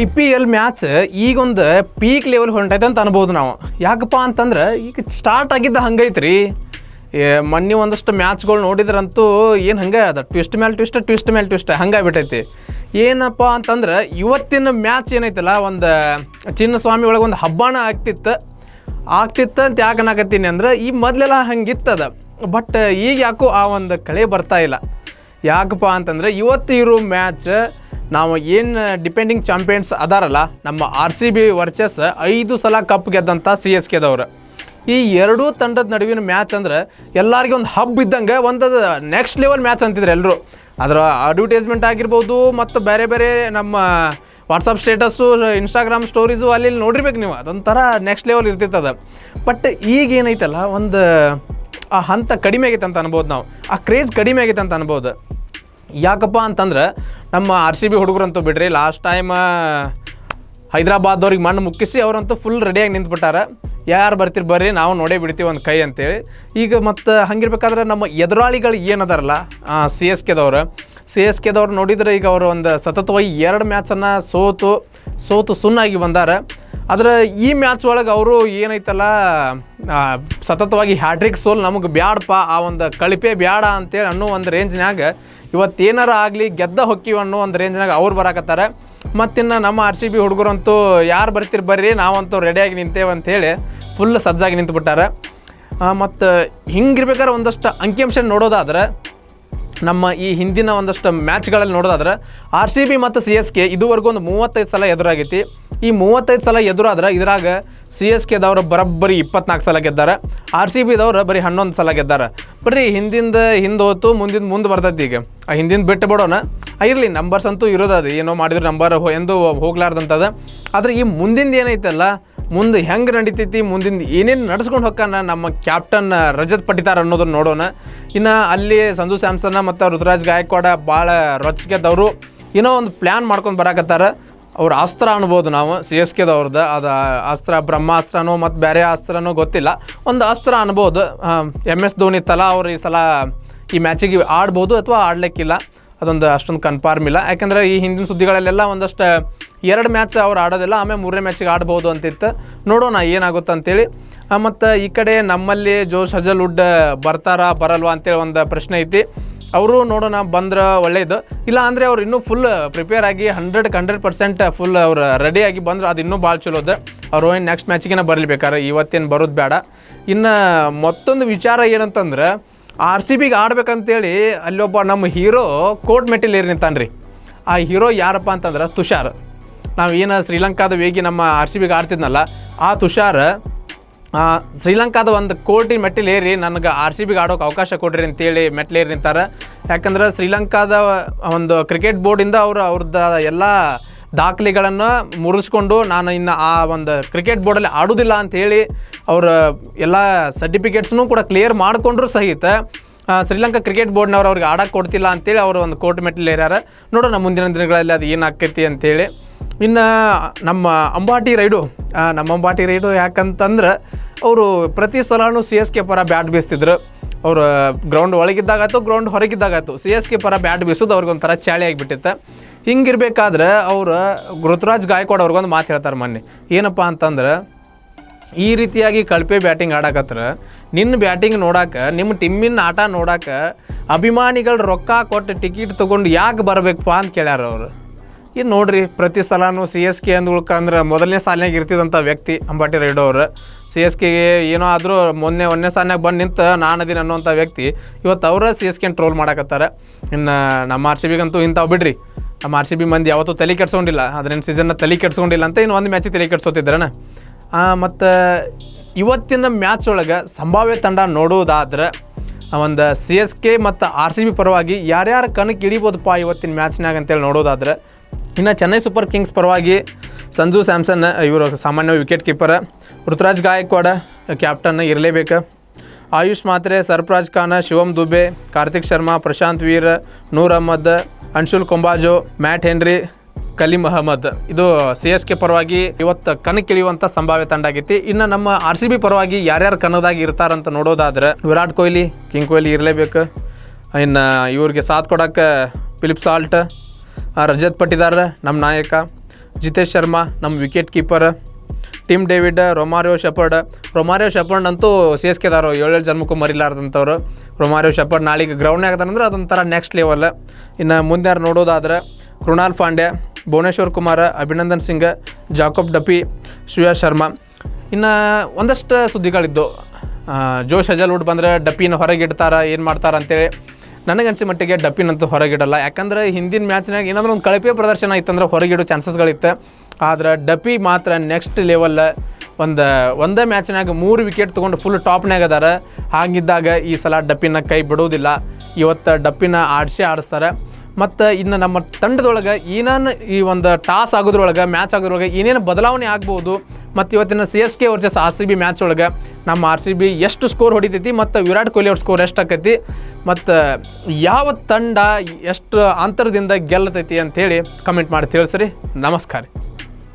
IPL match ಈಗೊಂದು peak level ಹೊಂಟೈತೆ ಅಂತ ಅನ್ಬೋದು ನಾವು. ಯಾಕಪ್ಪ ಅಂತಂದ್ರೆ ಈಗ ಸ್ಟಾರ್ಟ್ ಆಗಿದ್ದ ಹಂಗೈತ್ರಿ. ಮೊನ್ನೆ ಒಂದಷ್ಟು ಮ್ಯಾಚ್ಗಳು ನೋಡಿದ್ರಂತೂ ಏನು ಹಂಗೆ ಅದ, ಟ್ವಿಸ್ಟ್ ಮೇಲೆ ಟ್ವಿಸ್ಟ್ ಹಂಗಾಗ್ಬಿಟ್ಟೈತಿ. ಏನಪ್ಪ ಅಂತಂದ್ರೆ ಇವತ್ತಿನ ಮ್ಯಾಚ್ ಏನೈತಲ್ಲ, ಒಂದು ಚಿನ್ನಸ್ವಾಮಿ ಒಳಗೆ ಒಂದು ಹಬ್ಬನ ಆಗ್ತಿತ್ತು ಅಂತ ಯಾಕೆ ಅನ್ನಕತ್ತೀನಿ ಅಂದ್ರೆ, ಈ ಮೊದಲೆಲ್ಲ ಹಂಗಿತ್ತದ. ಬಟ್ ಈಗ ಯಾಕೋ ಆ ಒಂದು ಕಳೆ ಬರ್ತಾ ಇಲ್ಲ. ಯಾಕಪ್ಪ ಅಂತಂದರೆ ಇವತ್ತು ಇರೋ ಮ್ಯಾಚ್ ನಾವು ಏನು ಡಿಪೆಂಡಿಂಗ್ ಚಾಂಪಿಯನ್ಸ್ ಅದಾರಲ್ಲ, ನಮ್ಮ RCB ವರ್ಚಸ್ 5 ಸಲ ಕಪ್ ಗೆದ್ದಂಥ CSKದವ್ರು. ಈ ಎರಡೂ ತಂಡದ ನಡುವಿನ ಮ್ಯಾಚ್ ಅಂದ್ರೆ ಎಲ್ಲರಿಗೂ ಒಂದು ಹಬ್ ಇದ್ದಂಗೆ, ಒಂದು ನೆಕ್ಸ್ಟ್ ಲೆವೆಲ್ ಮ್ಯಾಚ್ ಅಂತಿದ್ರು ಎಲ್ಲರೂ. ಅದರ ಅಡ್ವರ್ಟೈಸ್ಮೆಂಟ್ ಆಗಿರ್ಬೋದು, ಮತ್ತು ಬೇರೆ ಬೇರೆ ನಮ್ಮ ವಾಟ್ಸಪ್ ಸ್ಟೇಟಸ್ಸು, ಇನ್ಸ್ಟಾಗ್ರಾಮ್ ಸ್ಟೋರೀಸು ಅಲ್ಲಿ ನೋಡಿರ್ಬೇಕು ನೀವು. ಅದೊಂಥರ ನೆಕ್ಸ್ಟ್ ಲೆವೆಲ್ ಇರ್ತಿತ್ತದ. ಬಟ್ ಈಗ ಏನೈತಲ್ಲ, ಒಂದು ಆ ಹಂತ ಕಡಿಮೆ ಆಗೈತೆ ಅಂತ ಅನ್ಬೋದು ನಾವು. ಆ ಕ್ರೇಜ್ ಕಡಿಮೆ ಆಗೈತೆ ಅಂತ ಅನ್ಬೋದು. ಯಾಕಪ್ಪ ಅಂತಂದ್ರೆ ನಮ್ಮ RCB ಹುಡುಗರಂತೂ ಬಿಡ್ರಿ, ಲಾಸ್ಟ್ ಟೈಮ್ ಹೈದರಾಬಾದವ್ರಿಗೆ ಮಣ್ಣು ಮುಕ್ಕಿಸಿ ಅವರಂತೂ ಫುಲ್ ರೆಡಿಯಾಗಿ ನಿಂತ್ಬಿಟ್ಟಾರ. ಯಾರು ಬರ್ತೀರಿ ಬರ್ರಿ, ನಾವು ನೋಡೇ ಬಿಡ್ತೀವಿ ಒಂದು ಕೈ ಅಂತೇಳಿ. ಈಗ ಮತ್ತು ಹಂಗಿರ್ಬೇಕಾದ್ರೆ ನಮ್ಮ ಎದುರಾಳಿಗಳು ಏನದಾರಲ್ಲ, CSKದವ್ರು ನೋಡಿದರೆ ಈಗ ಅವರು ಒಂದು ಸತತವಾಗಿ 2 ಮ್ಯಾಚನ್ನು ಸೋತು ಸುನ್ನಾಗಿ ಬಂದಾರ. ಆದರೆ ಈ ಮ್ಯಾಚ್ ಒಳಗೆ ಅವರು ಏನೈತಲ್ಲ, ಸತತವಾಗಿ ಹ್ಯಾಟ್ರಿಕ್ ಸೋಲ್ ನಮಗೆ ಬ್ಯಾಡಪ್ಪ, ಆ ಒಂದು ಕಳಿಪೆ ಬ್ಯಾಡ ಅಂತೇಳಿ ಅನ್ನೋ ಒಂದು ರೇಂಜ್ನಾಗ ಇವತ್ತೇನಾರ ಆಗಲಿ ಗೆದ್ದ ಹೊಕ್ಕಿವಿ ಅನ್ನೋ ಒಂದು ರೇಂಜ್ನಾಗ ಅವ್ರು ಬರಾಕತ್ತಾರೆ. ಮತ್ತಿನ್ನು ನಮ್ಮ RCB ಹುಡುಗರಂತೂ ಯಾರು ಬರ್ತೀರಿ ಬರ್ರಿ, ನಾವಂತೂ ರೆಡಿಯಾಗಿ ನಿಂತೇವೆ ಅಂಥೇಳಿ ಫುಲ್ ಸಜ್ಜಾಗಿ ನಿಂತುಬಿಟ್ಟಾರೆ. ಮತ್ತು ಹಿಂಗಿರ್ಬೇಕಾದ್ರೆ ಒಂದಷ್ಟು ಅಂಕಿಅಂಶ ನೋಡೋದಾದ್ರೆ, ನಮ್ಮ ಈ ಹಿಂದಿನ ಒಂದಷ್ಟು ಮ್ಯಾಚ್ಗಳಲ್ಲಿ ನೋಡೋದಾದ್ರೆ RCB ಮತ್ತು CSK ಇದುವರೆಗೂ ಒಂದು 35 ಸಲ ಎದುರಾಗೈತಿ. ಈ 35 ಸಲ ಎದುರಾದ್ರೆ ಇದ್ರಾಗ CSKದವ್ರು ಬರೋಬ್ಬರಿ 24 ಸಲ ಗೆದ್ದಾರೆ, RCBದವ್ರು ಬರೀ 11 ಸಲ ಗೆದ್ದಾರೆ. ಬರೀ ಹಿಂದೆ ಹೋತು, ಮುಂದೆ ಬರ್ತೈತಿ. ಈಗ ಆ ಹಿಂದಿಂದ ಬಿಟ್ಟು ಬಿಡೋಣ, ಇರಲಿ, ನಂಬರ್ಸ್ ಅಂತೂ ಇರೋದದು, ಏನೋ ಮಾಡಿದ್ರೆ ನಂಬರ್ ಎಂದು ಹೋಗ್ಲಾರ್ದಂಥದ್ದು. ಆದರೆ ಈ ಮುಂದಿಂದ ಏನೈತಲ್ಲ, ಮುಂದೆ ಹೆಂಗೆ ನಡೀತೈತಿ, ಮುಂದಿಂದ ಏನೇನು ನಡ್ಸ್ಕೊಂಡು ಹೋಗ್ಕಾನ ನಮ್ಮ ಕ್ಯಾಪ್ಟನ್ ರಜತ್ ಪಟಿದಾರ್ ಅನ್ನೋದನ್ನು ನೋಡೋಣ. ಇನ್ನು ಅಲ್ಲಿ ಸಂಜು ಸ್ಯಾಮ್ಸನ್ ಮತ್ತು ರುತುರಾಜ್ ಗಾಯಕ್ವಾಡ ಭಾಳ ರೊಚ್ಚಿಗೆದ್ದವರು ಏನೋ ಒಂದು ಪ್ಲ್ಯಾನ್ ಮಾಡ್ಕೊಂಡು ಬರಾಕತ್ತಾರೆ. ಅವ್ರ ಅಸ್ತ್ರ ಅನ್ಬೋದು ನಾವು CSKದವ್ರದ್ದು. ಅದು ಅಸ್ತ್ರ ಬ್ರಹ್ಮಾಸ್ತ್ರನೋ ಮತ್ತು ಬೇರೆ ಅಸ್ತ್ರನೋ ಗೊತ್ತಿಲ್ಲ, ಒಂದು ಅಸ್ತ್ರ ಅನ್ಬೋದು. MS ಧೋನಿ ತಲಾ ಅವ್ರು ಈ ಸಲ ಈ ಮ್ಯಾಚಿಗೆ ಆಡ್ಬೋದು ಅಥವಾ ಆಡ್ಲಿಕ್ಕಿಲ್ಲ, ಅದೊಂದು ಅಷ್ಟೊಂದು ಕನ್ಫರ್ಮ್ ಇಲ್ಲ. ಯಾಕೆಂದರೆ ಈ ಹಿಂದಿನ ಸುದ್ದಿಗಳಲ್ಲೆಲ್ಲ ಒಂದಷ್ಟು 2 ಮ್ಯಾಚ್ ಅವ್ರು ಆಡೋದಿಲ್ಲ, ಆಮೇಲೆ 3ನೇ ಮ್ಯಾಚಿಗೆ ಆಡ್ಬೋದು ಅಂತಿತ್ತು. ನೋಡೋಣ ಏನಾಗುತ್ತೆ ಅಂತೇಳಿ. ಮತ್ತು ಈ ಕಡೆ ನಮ್ಮಲ್ಲಿ ಜೋಶ್ ಹಜಲ್ವುಡ್ ಬರಲ್ವಾ ಅಂತೇಳಿ ಒಂದು ಪ್ರಶ್ನೆ ಐತಿ. ಅವರು ನೋಡೋಣ, ಬಂದ್ರೆ ಒಳ್ಳೆಯದು. ಇಲ್ಲ ಅಂದರೆ ಅವ್ರು ಇನ್ನೂ ಫುಲ್ ಪ್ರಿಪೇರ್ ಆಗಿ 100% ಫುಲ್ ಅವ್ರು ರೆಡಿಯಾಗಿ ಬಂದ್ರೆ ಅದು ಇನ್ನೂ ಭಾಳ ಚಲೋದು. ಅವ್ರು ಏನು ನೆಕ್ಸ್ಟ್ ಮ್ಯಾಚಿಗೆ ಬರಲಿಬೇಕಾರೆ, ಇವತ್ತೇನು ಬರೋದು ಬೇಡ. ಇನ್ನು ಮತ್ತೊಂದು ವಿಚಾರ ಏನಂತಂದ್ರೆ, RCBಗೆ ಆಡ್ಬೇಕಂತೇಳಿ ಅಲ್ಲೊಬ್ಬ ನಮ್ಮ ಹೀರೋ ಕೋರ್ಟ್ ಮೆಟ್ಟಿಲ್ ಏರಿ ನಿಂತಾನ್ರಿ. ಆ ಹೀರೋ ಯಾರಪ್ಪ ಅಂತಂದ್ರೆ ತುಷಾರ್. ನಾವು ಏನು ಶ್ರೀಲಂಕಾದ ವೇಗಿ ನಮ್ಮ RCBಗೆ ಆಡ್ತಿದ್ನಲ್ಲ, ಆ ತುಷಾರ್ ಶ್ರೀಲಂಕಾದ ಒಂದು ಕೋರ್ಟಿನ ಮೆಟ್ಟಿಲು ಏರಿ ನನಗೆ RCBಗೆ ಆಡೋಕೆ ಅವಕಾಶ ಕೊಡ್ರಿ ಅಂತೇಳಿ ಮೆಟ್ಟಿಲೇರಿ ನಿಂತಾರೆ. ಯಾಕಂದ್ರೆ ಶ್ರೀಲಂಕಾದ ಒಂದು ಕ್ರಿಕೆಟ್ ಬೋರ್ಡಿಂದ ಅವ್ರದ್ದು ಎಲ್ಲ ದಾಖಲೆಗಳನ್ನು ಮುರಿಸ್ಕೊಂಡು, ನಾನು ಇನ್ನು ಆ ಒಂದು ಕ್ರಿಕೆಟ್ ಬೋರ್ಡಲ್ಲಿ ಆಡೋದಿಲ್ಲ ಅಂಥೇಳಿ ಅವ್ರ ಎಲ್ಲ ಸರ್ಟಿಫಿಕೇಟ್ಸ್ನೂ ಕೂಡ ಕ್ಲಿಯರ್ ಮಾಡಿಕೊಂಡ್ರು ಸಹಿತ ಶ್ರೀಲಂಕಾ ಕ್ರಿಕೆಟ್ ಬೋರ್ಡ್ನವ್ರು ಅವ್ರಿಗೆ ಆಡೋಕ್ಕೆ ಕೊಡ್ತಿಲ್ಲ ಅಂತೇಳಿ ಅವರು ಒಂದು ಕೋರ್ಟ್ ಮೆಟ್ಟಿಲು ಏರ್ಯಾರ. ನೋಡೋಣ ಮುಂದಿನ ದಿನಗಳಲ್ಲಿ ಅದು ಏನಾಗ್ತೈತಿ ಅಂತೇಳಿ. ಇನ್ನು ನಮ್ಮ ಅಂಬಾಟಿ ರೈಡು ಯಾಕಂತಂದ್ರೆ ಅವರು ಪ್ರತಿ ಸಲನೂ CSK ಪರ ಬ್ಯಾಟ್ ಬೀಸ್ತಿದ್ರು. ಅವರು ಗ್ರೌಂಡ್ ಒಳಗಿದ್ದಾಗಾಯ್ತು, ಗ್ರೌಂಡ್ ಹೊರಗಿದ್ದಾಗಾಯ್ತು, CSK ಪರ ಬ್ಯಾಟ್ ಬೀಸೋದು ಅವ್ರಿಗೊಂಥರ ಚಾಳಿ ಆಗಿಬಿಟ್ಟಿತ್ತು. ಹಿಂಗಿರ್ಬೇಕಾದ್ರೆ ಅವರು ಋತುರಾಜ್ ಗಾಯಕ್ವಾಡ್ ಅವ್ರಿಗೊಂದು ಮಾತು ಹೇಳ್ತಾರೆ ಮೊನ್ನೆ. ಏನಪ್ಪ ಅಂತಂದ್ರೆ, ಈ ರೀತಿಯಾಗಿ ಕಳಪೆ ಬ್ಯಾಟಿಂಗ್ ಆಡಕತ್ರ ನಿನ್ನ ಬ್ಯಾಟಿಂಗ್ ನೋಡೋಕೆ, ನಿಮ್ಮ ಟೀಮಿನ ಆಟ ನೋಡೋಕೆ ಅಭಿಮಾನಿಗಳು ರೊಕ್ಕ ಕೊಟ್ಟು ಟಿಕೆಟ್ ತೊಗೊಂಡು ಯಾಕೆ ಬರಬೇಕಪ್ಪ ಅಂತ ಕೇಳ್ಯಾರ ಅವರು. ಈಗ ನೋಡ್ರಿ, ಪ್ರತಿ ಸಲನೂ CSK ಅಂದ್ಕೊಳ್ಕಂದ್ರೆ ಮೊದಲನೇ ಸಾಲಿನಾಗ ಇರ್ತಿದ್ದಂಥ ವ್ಯಕ್ತಿ ಅಂಬಾಟಿ ರೈಡು ಅವರು. CSKಗೆ ಏನೋ ಆದರೂ ಒಂದನೇ ಸಾಲಿನಾಗ ಬಂದು ನಿಂತು ನಾನು ಅದೀನಿ ಅನ್ನೋಂಥ ವ್ಯಕ್ತಿ ಇವತ್ತು ಅವರ CSK ಟ್ರೋಲ್ ಮಾಡಕತ್ತಾರೆ. ಇನ್ನು ನಮ್ಮ RCBಗಂತೂ ಇಂಥವು ಬಿಡ್ರಿ, ನಮ್ಮ RCB ಮಂದಿ ಯಾವತ್ತೂ ತಲೆ ಕೆಡ್ಸ್ಕೊಂಡಿಲ್ಲ, ಅದರಿಂದ ಸೀಸನ್ನ ತಲೆ ಕೆಡ್ಸ್ಕೊಂಡಿಲ್ಲ ಅಂತ ಇನ್ನು ಒಂದು ಮ್ಯಾಚಿಗೆ ತಲೆ ಕೆಡ್ಸೋತಿದ್ರಣ. ಮತ್ತು ಇವತ್ತಿನ ಮ್ಯಾಚ್ ಒಳಗೆ ಸಂಭಾವ್ಯ ತಂಡ ನೋಡೋದಾದ್ರೆ ಒಂದು CSK ಮತ್ತು RCB ಪರವಾಗಿ ಯಾರ್ಯಾರು ಕಣಕ್ಕೆ ಇಳಿಬೋದಪ್ಪ ಇವತ್ತಿನ ಮ್ಯಾಚ್ನಾಗ ಅಂತೇಳಿ ನೋಡೋದಾದ್ರೆ, ಇನ್ನು ಚೆನ್ನೈ ಸೂಪರ್ ಕಿಂಗ್ಸ್ ಪರವಾಗಿ ಸಂಜು ಸ್ಯಾಮ್ಸನ್ ಇವರು ಸಾಮಾನ್ಯ wicket keeper, Ruturaj Gaekwad captain ಇರಲೇಬೇಕು, ಆಯುಷ್ ಮಾತ್ರೆ, ಸರ್ಫರಾಜ್ ಖಾನ್, ಶಿವಮ್ ದುಬೆ, ಕಾರ್ತಿಕ್ ಶರ್ಮಾ, ಪ್ರಶಾಂತ್ ವೀರ್, ನೂರ್ ಅಹ್ಮದ್, ಅನ್ಶುಲ್ ಕೊಂಬಾಜೋ, ಮ್ಯಾಟ್ ಹೆನ್ರಿ, ಕಲೀಮ್ ಅಹಮದ್. ಇದು CSK ಪರವಾಗಿ ಇವತ್ತು ಕಣಕ್ಕಿಳಿಯುವಂಥ ಸಂಭಾವ್ಯ ತಂಡ ಆಗೈತಿ. ಇನ್ನು ನಮ್ಮ RCB ಪರವಾಗಿ ಯಾರ್ಯಾರು ಕಣದಾಗಿ ಇರ್ತಾರಂತ ನೋಡೋದಾದ್ರೆ, ವಿರಾಟ್ ಕೊಹ್ಲಿ, ಕಿಂಗ್ ಕೊಹ್ಲಿ ಇರಲೇಬೇಕು. ಇನ್ನು ಇವ್ರಿಗೆ ಸಾಥ್ ಕೊಡೋಕ್ಕೆ ಫಿಲಿಪ್ ಸಾಲ್ಟ್, ರಜತ್ ಪಟಿದಾರ್ ನಮ್ಮ ನಾಯಕ, ಜಿತೇಶ್ ಶರ್ಮಾ ನಮ್ಮ wicket keeper, Tim David, Romario Shepherd ಅಂತೂ ಸಿ ಎಸ್ ಕೆದಾರು 7 ಜನ್ಮಕ್ಕೂ ಮರಿಲಾರ್ದಂಥವ್ರು. ರೊಮಾರಿಯೋ ಶೆಪರ್ಡ್ ನಾಳೆಗೆ ಗ್ರೌಂಡ್ನಾಗ ಅದಾರಂದ್ರೆ ಅದೊಂಥರ ನೆಕ್ಸ್ಟ್ ಲೆವೆಲ್. ಇನ್ನು ಮುಂದೆ ಯಾರು ನೋಡೋದಾದ್ರೆ ಕೃಣಾಲ್ ಪಾಂಡ್ಯ, ಭುವನೇಶ್ವರ್ ಕುಮಾರ್, ಅಭಿನಂದನ್ ಸಿಂಗ್, ಜಾಕೋಬ್ ಡಪಿ, ಶ್ರೇಯಸ್ ಶರ್ಮಾ. ಇನ್ನು ಒಂದಷ್ಟು ಸುದ್ದಿಗಳಿದ್ದು, ಜೋಶ್ ಹಜಲ್ವುಡ್ ಬಂದರೆ ಡಪ್ಪಿನ ಹೊರಗಿಡ್ತಾರೆ, ಏನು ಮಾಡ್ತಾರೆ ಅಂತೇಳಿ. ನನಗನ್ಸಿ ಮಟ್ಟಿಗೆ ಡಪ್ಪಿನಂತೂ ಹೊರಗಿಡಲ್ಲ. ಯಾಕಂದ್ರೆ ಹಿಂದಿನ ಮ್ಯಾಚ್ನಾಗ ಏನಾದರೂ ಒಂದು ಕಳಪೆ ಪ್ರದರ್ಶನ ಇತ್ತಂದ್ರೆ ಹೊರಗಿಡೋ ಚಾನ್ಸಸ್ಗಳಿತ್ತು. ಆದ್ರೆ ಡಪ್ಪಿ ಮಾತ್ರ ನೆಕ್ಸ್ಟ್ ಲೆವೆಲ್. ಒಂದೇ ಮ್ಯಾಚ್ನಾಗ 3 ವಿಕೆಟ್ ತೊಗೊಂಡು ಫುಲ್ ಟಾಪ್ನಾಗ ಅದಾರ. ಹಾಗಿದ್ದಾಗ ಈ ಸಲ ಡಪ್ಪಿನ ಕೈ ಬಿಡೋದಿಲ್ಲ. ಇವತ್ತು ಡಪ್ಪಿನ ಆಡಿಸ್ತಾರೆ. ಮತ್ತು ಇನ್ನು ನಮ್ಮ ತಂಡದೊಳಗೆ ಏನೇನು ಈ ಒಂದು ಟಾಸ್ ಆಗೋದ್ರೊಳಗೆ, ಮ್ಯಾಚ್ ಆಗೋದ್ರೊಳಗೆ ಏನೇನು ಬದಲಾವಣೆ ಆಗ್ಬೋದು, ಮತ್ತು ಇವತ್ತಿನ CSK ವರ್ಸಸ್ RCB ಮ್ಯಾಚ್ ಒಳಗೆ ನಮ್ಮ RCB ಎಷ್ಟು ಸ್ಕೋರ್ ಹೊಡಿತೈತಿ ಮತ್ತು ವಿರಾಟ್ ಕೊಹ್ಲಿ ಅವ್ರ ಸ್ಕೋರ್ ಎಷ್ಟು ಆಕೈತಿ ಮತ್ತು ಯಾವ ತಂಡ ಎಷ್ಟು ಅಂತರದಿಂದ ಗೆಲ್ಲತೈತಿ ಅಂಥೇಳಿ ಕಮೆಂಟ್ ಮಾಡಿ ತಿಳಿಸ್ರಿ. ನಮಸ್ಕಾರ.